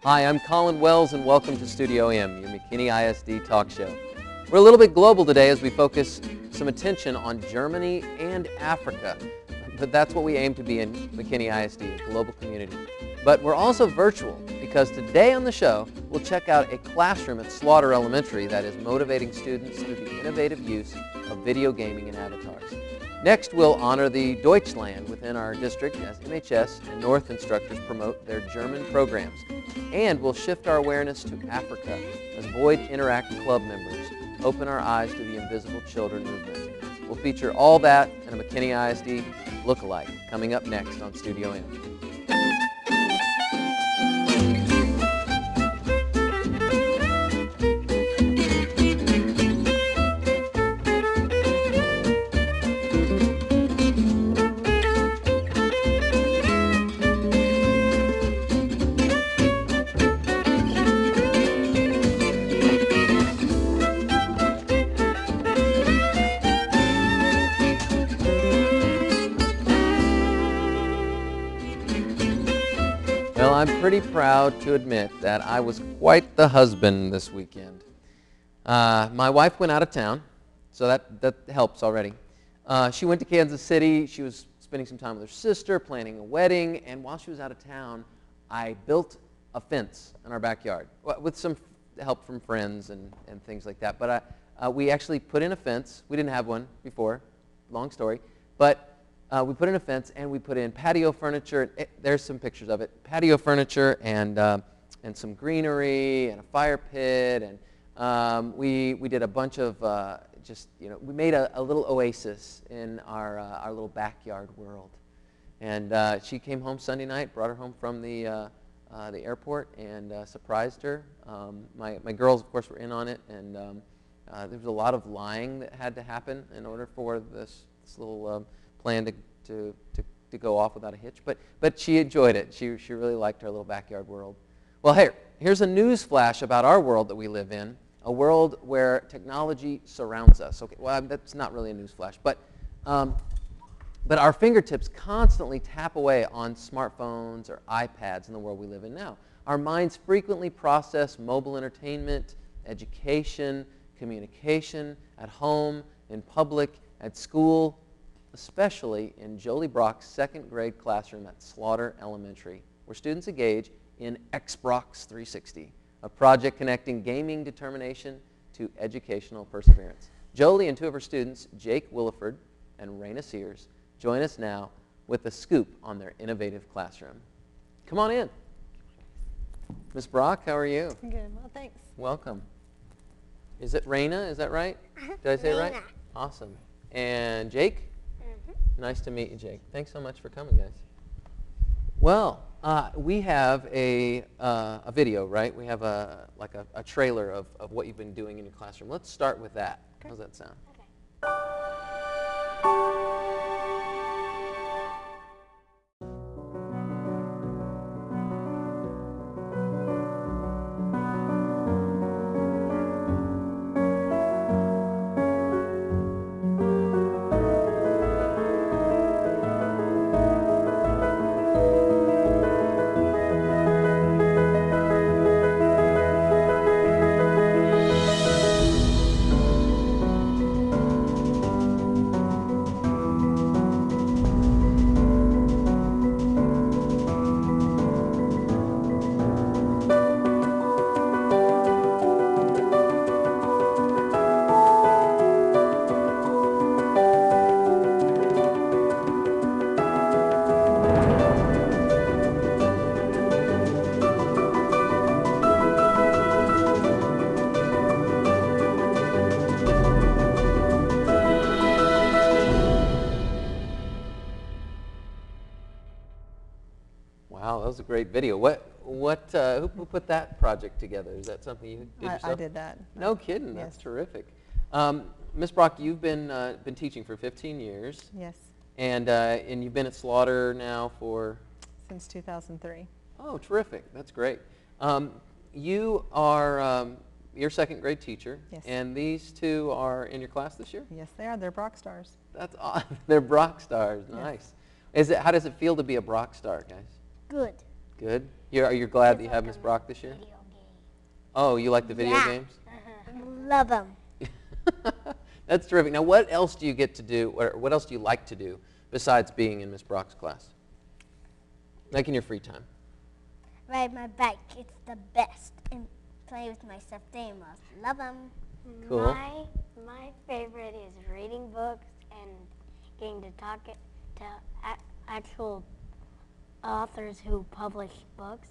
Hi, I'm Colin Wells, and welcome to Studio M, your McKinney ISD talk show. We're a little bit global today as we focus some attention on Germany and Africa, but that's what we aim to be in McKinney ISD, a global community. But we're also virtual because today on the show, we'll check out a classroom at Slaughter Elementary that is motivating students through the innovative use of video gaming and avatars. Next, we'll honor the Deutschland within our district as MHS and North instructors promote their German programs. And we'll shift our awareness to Africa as Void Interact Club members open our eyes to the Invisible Children movement. We'll feature all that and a McKinney ISD lookalike coming up next on Studio M. I'm pretty proud to admit that I was quite the husband this weekend. My wife went out of town, so that helps already. She went to Kansas City. She was spending some time with her sister, planning a wedding, and while she was out of town, I built a fence in our backyard with some help from friends and things like that. But we actually put in a fence. We didn't have one before, long story, but we put in a fence and we put in patio furniture. There's some pictures of it. Patio furniture and some greenery and a fire pit, and we did a bunch of we made a little oasis in our little backyard world. And she came home Sunday night, brought her home from the airport, and surprised her. My girls, of course, were in on it, and there was a lot of lying that had to happen in order for this little plan to go off without a hitch, but she enjoyed it. She really liked her little backyard world. Well, here's a news flash about our world that we live in, a world where technology surrounds us. Okay, well, that's not really a news flash, but our fingertips constantly tap away on smartphones or iPads in the world we live in now. Our minds frequently process mobile entertainment, education, communication, at home, in public, at school, especially in Joli Brock's second grade classroom at Slaughter Elementary, where students engage in XBROX 360, a project connecting gaming determination to educational perseverance. Joli and two of her students, Jake Williford and Raina Sears, join us now with a scoop on their innovative classroom. Come on in. Ms. Brock, how are you? Good, well, thanks. Welcome. Is it Raina, is that right? Did I say it right? Raina. Awesome. And Jake? Nice to meet you, Jake. Thanks so much for coming, guys. Well, we have a video, right? We have a trailer of what you've been doing in your classroom. Let's start with that. Okay. How's that sound? Wow, that was a great video. Who put that project together? Is that something you did yourself? I did that. No kidding. Yes. That's terrific. Ms. Brock, you've been teaching for 15 years. Yes. And you've been at Slaughter now for? Since 2003. Oh, terrific. That's great. You are your second grade teacher. Yes. And these two are in your class this year? Yes, they are. They're Brock stars. That's awesome. They're Brock stars. Nice. How does it feel to be a Brock star, guys? Good. Good? You're glad that you have Miss Brock this year? Video game. Oh, you like the video Yeah. games? Love them. That's terrific. Now, what else do you get to do, or what else do you like to do besides being in Miss Brock's class? Like in your free time? Ride my bike. It's the best. And play with my stuffed animals. Love them. Cool. My favorite is reading books and getting to talk to actual authors who publish books,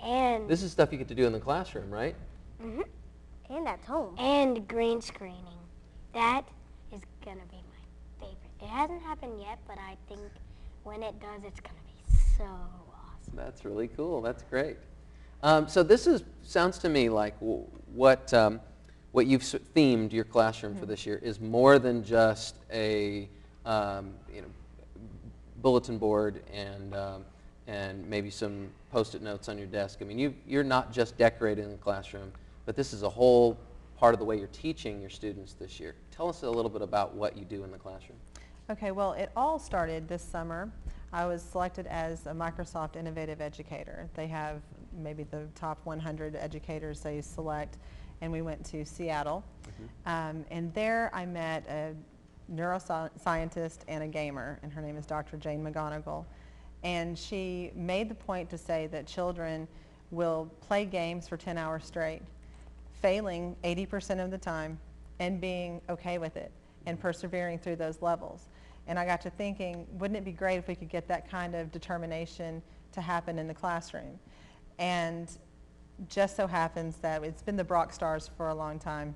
and This is stuff you get to do in the classroom, right? And at home. and green screening. That is gonna be my favorite. It hasn't happened yet, but I think when it does, it's gonna be so awesome. That's really cool. That's great. So this sounds to me like what you've themed your classroom for this year is more than just a bulletin board and maybe some Post-it notes on your desk. I mean, you're not just decorating the classroom, but this is a whole part of the way you're teaching your students this year. Tell us a little bit about what you do in the classroom. Okay, well, it all started this summer. I was selected as a Microsoft Innovative Educator. They have maybe the top 100 educators they select, and we went to Seattle. And there I met a neuroscientist and a gamer, and her name is Dr. Jane McGonigal. And she made the point to say that children will play games for 10 hours straight, failing 80% of the time, and being okay with it, and persevering through those levels. And I got to thinking, wouldn't it be great if we could get that kind of determination to happen in the classroom? And just so happens that it's been the Brock Stars for a long time.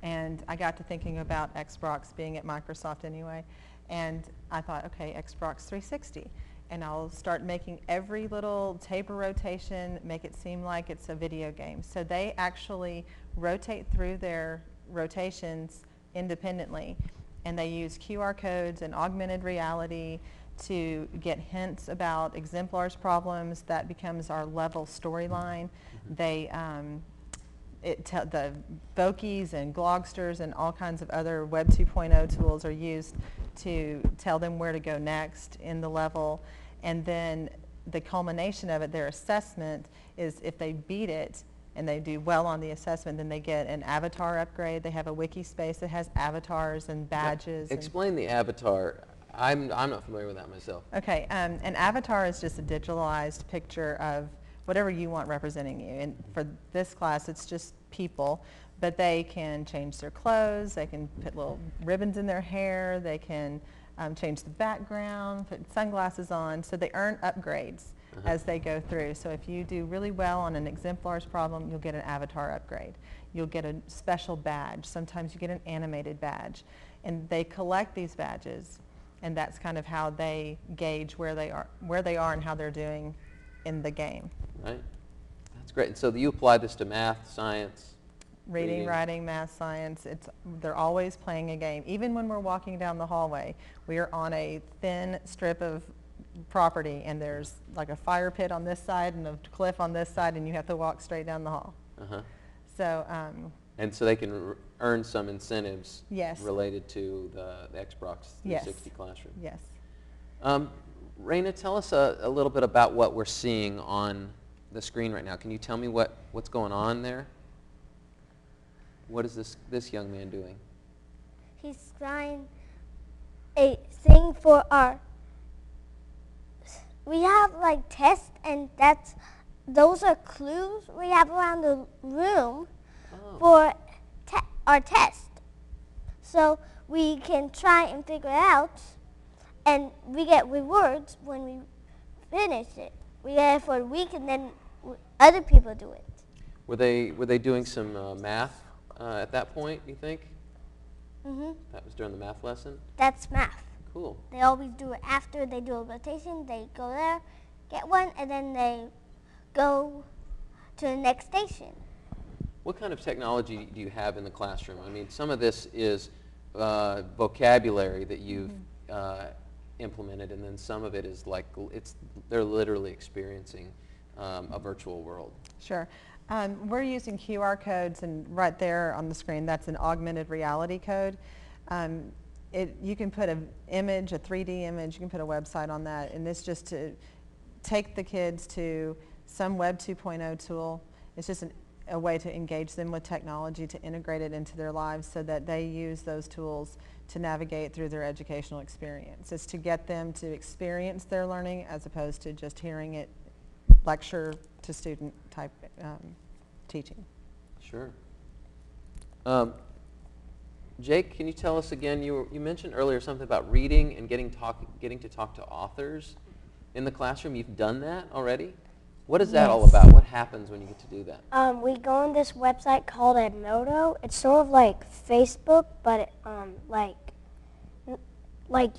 And I got to thinking about XBROX being at Microsoft anyway. And I thought, okay, XBROX 360. And I'll start making every little taper rotation, make it seem like it's a video game. So they actually rotate through their rotations independently. And they use QR codes and augmented reality to get hints about exemplars problems. That becomes our level storyline. They, the Vokies and Glogsters and all kinds of other Web 2.0 tools are used to tell them where to go next in the level. And then the culmination of it, their assessment, is if they beat it and they do well on the assessment, then they get an avatar upgrade. They have a wiki space that has avatars and badges. Explain the avatar. I'm not familiar with that myself. Okay, an avatar is just a digitalized picture of whatever you want representing you. And for this class, it's just people, but they can change their clothes, they can put little ribbons in their hair, they can change the background, put sunglasses on, so they earn upgrades as they go through. So if you do really well on an exemplars problem, you'll get an avatar upgrade. You'll get a special badge. Sometimes you get an animated badge. And they collect these badges, and that's kind of how they gauge where they are and how they're doing in the game. Right. That's great. And so you apply this to math, science, Reading, writing, math, science, they're always playing a game. Even when we're walking down the hallway, we are on a thin strip of property, and there's like a fire pit on this side and a cliff on this side, and you have to walk straight down the hall. So, and so they can earn some incentives yes. related to the XBROX 360 classroom. Yes. Raina, tell us a little bit about what we're seeing on the screen right now. Can you tell me what's going on there? What is this young man doing? He's trying a thing for our, we have like tests, and those are clues we have around the room for our test. So we can try and figure it out, and we get rewards when we finish it. We get it for a week, and then other people do it. Were they doing some math at that point, you think? That was during the math lesson? That's math. Cool. They always do it after they do a rotation. They go there, get one, and then they go to the next station. What kind of technology do you have in the classroom? I mean, some of this is vocabulary that you've implemented, and then some of it is like they're literally experiencing a virtual world. Sure. We're using QR codes, and right there on the screen, that's an augmented reality code. You can put an image, a 3D image, you can put a website on that, and it's just to take the kids to some Web 2.0 tool. It's just a way to engage them with technology, to integrate it into their lives so that they use those tools to navigate through their educational experience. It's to get them to experience their learning as opposed to just hearing it lecture to student type teaching. Sure. Jake, can you tell us again, you mentioned earlier something about reading and getting to talk to authors in the classroom. You've done that already? What is that all about? What happens when you get to do that? We go on this website called Edmodo. It's sort of like Facebook, but like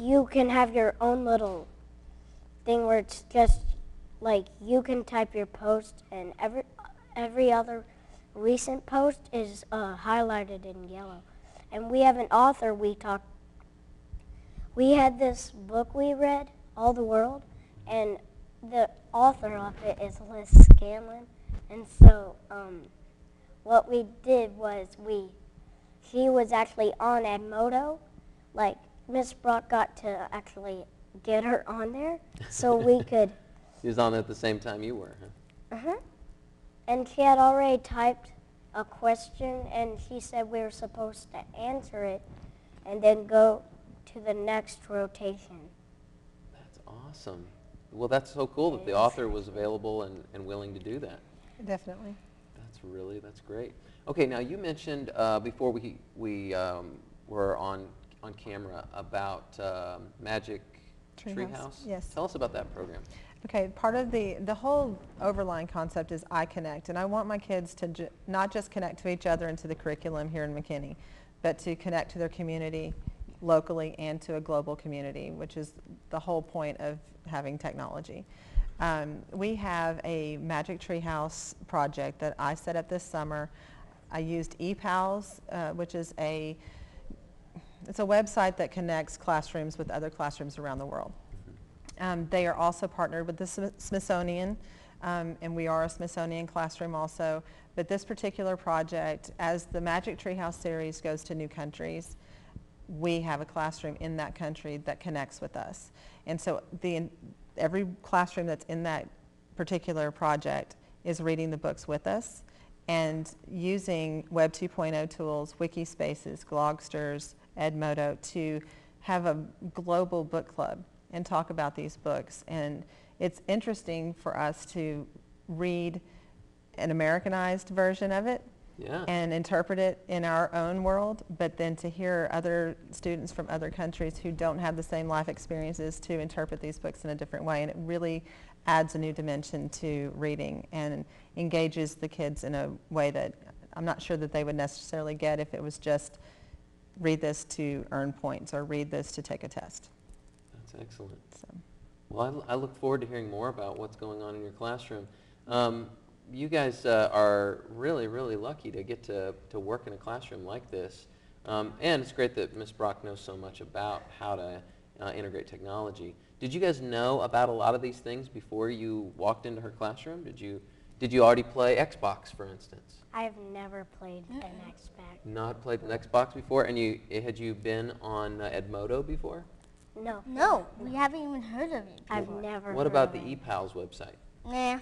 you can have your own little thing where it's just like you can type your post, and every other recent post is highlighted in yellow. And we have an author we had this book we read, All the World, and the author of it is Liz Scanlon. And so what we did was she was actually on Edmodo. Like, Miss Brock got to actually get her on there so we could... She was on at the same time you were, huh? Uh-huh. And she had already typed a question, and she said we were supposed to answer it and then go to the next rotation. That's awesome. Well, that's so cool that the author was available and willing to do that. Definitely. That's great. Okay, now you mentioned before we were on camera about Magic Treehouse. Yes. Tell us about that program. Okay, part of the whole overlying concept is iConnect, and I want my kids to not just connect to each other and to the curriculum here in McKinney, but to connect to their community locally and to a global community, which is the whole point of having technology. We have a Magic Treehouse project that I set up this summer. I used ePals, which is it's a website that connects classrooms with other classrooms around the world. They are also partnered with the Smithsonian, and we are a Smithsonian classroom also. But this particular project, as the Magic Treehouse series goes to new countries, we have a classroom in that country that connects with us. And so every classroom that's in that particular project is reading the books with us and using Web 2.0 tools, Wikispaces, Glogsters, Edmodo to have a global book club and talk about these books. And it's interesting for us to read an Americanized version of it and interpret it in our own world, but then to hear other students from other countries who don't have the same life experiences to interpret these books in a different way. And it really adds a new dimension to reading and engages the kids in a way that I'm not sure that they would necessarily get if it was just read this to earn points or read this to take a test. That's excellent. So. Well, I look forward to hearing more about what's going on in your classroom. You guys are really, really lucky to get to work in a classroom like this. And it's great that Ms. Brock knows so much about how to integrate technology. Did you guys know about a lot of these things before you walked into her classroom? Did you already play Xbox, for instance? I've never played an Xbox. Not played an Xbox before? And had you been on Edmodo before? No. No, we haven't even heard of it before. I've never What heard about of the it. ePals website? Nah.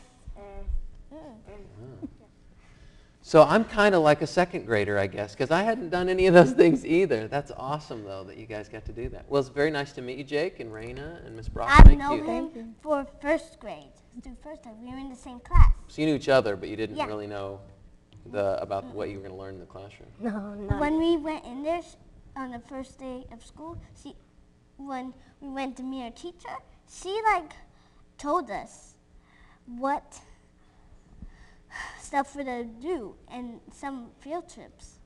So I'm kind of like a second grader, I guess, because I hadn't done any of those things either. That's awesome, though, that you guys got to do that. Well, it's very nice to meet you, Jake and Raina and Miss Brock. I've Thank known you. him for first grade. Through first grade, we were in the same class. So you knew each other, but you didn't Yeah. really know about what you were going to learn in the classroom. No, not When we went in there on the first day of school, when we went to meet our teacher, she told us what stuff for to do and some field trips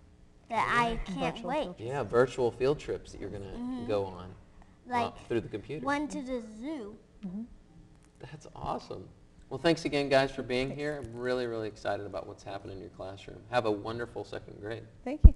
that I can't Virtual wait. field Yeah, virtual field trips that you're going to go on through the computer. One to the zoo. That's awesome. Well, thanks again, guys, for being here. I'm really, really excited about what's happening in your classroom. Have a wonderful second grade. Thank you.